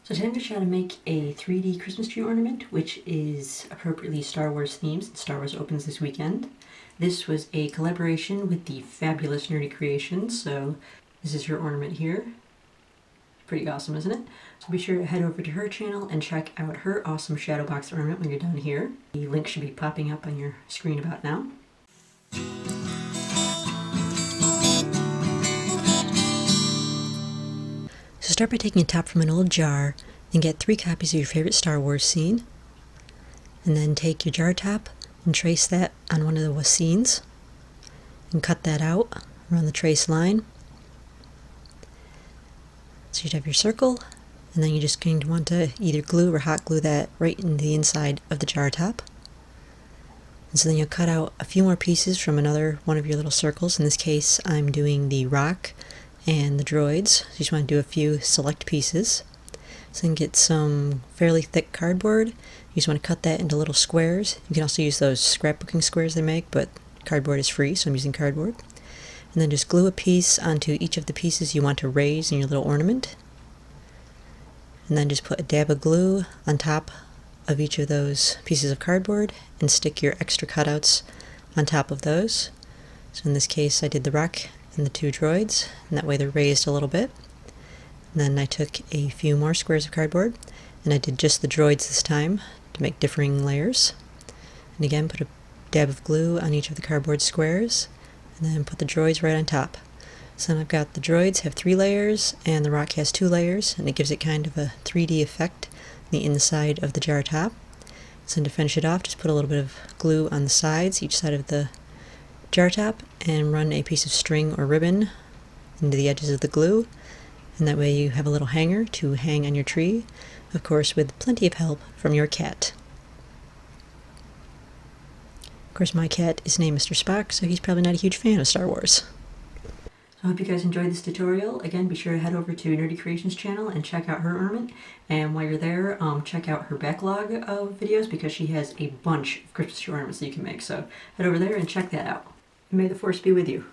So today I'm going to show you how to make a 3D Christmas tree ornament, which is appropriately Star Wars themed since Star Wars opens this weekend. This was a collaboration with the fabulous Nerdy Creations, so this is her ornament here. Pretty awesome, isn't it? So be sure to head over to her channel and check out her awesome shadow box ornament when you're done here. The link should be popping up on your screen about now. So start by taking a top from an old jar and get 3 copies of your favorite Star Wars scene. And then take your jar top and trace that on one of the scenes. And cut that out around the trace line. So you'd have your circle, and then you're just going to want to either glue or hot glue that right into the inside of the jar top. And so then you'll cut out a few more pieces from another one of your little circles. In this case, I'm doing the rock and the droids. So you just want to do a few select pieces. So then get some fairly thick cardboard. You just want to cut that into little squares. You can also use those scrapbooking squares they make, but cardboard is free, so I'm using cardboard. And then just glue a piece onto each of the pieces you want to raise in your little ornament. And then just put a dab of glue on top of each of those pieces of cardboard and stick your extra cutouts on top of those. So in this case I did the rock and the 2 droids, and that way they're raised a little bit. And then I took a few more squares of cardboard and I did just the droids this time to make differing layers. And again, put a dab of glue on each of the cardboard squares and then put the droids right on top. So then I've got the droids have 3 layers and the rock has 2 layers, and it gives it kind of a 3D effect on the inside of the jar top. So to finish it off, just put a little bit of glue on the sides, each side of the jar top, and run a piece of string or ribbon into the edges of the glue, and that way you have a little hanger to hang on your tree, of course with plenty of help from your cat. Of course my cat is named Mr. Spock, so he's probably not a huge fan of Star Wars. So I hope you guys enjoyed this tutorial. Again, be sure to head over to Nerdy Creations channel and check out her ornament, and while you're there, check out her backlog of videos because she has a bunch of Christmas tree ornaments that you can make, so head over there and check that out. And may the Force be with you.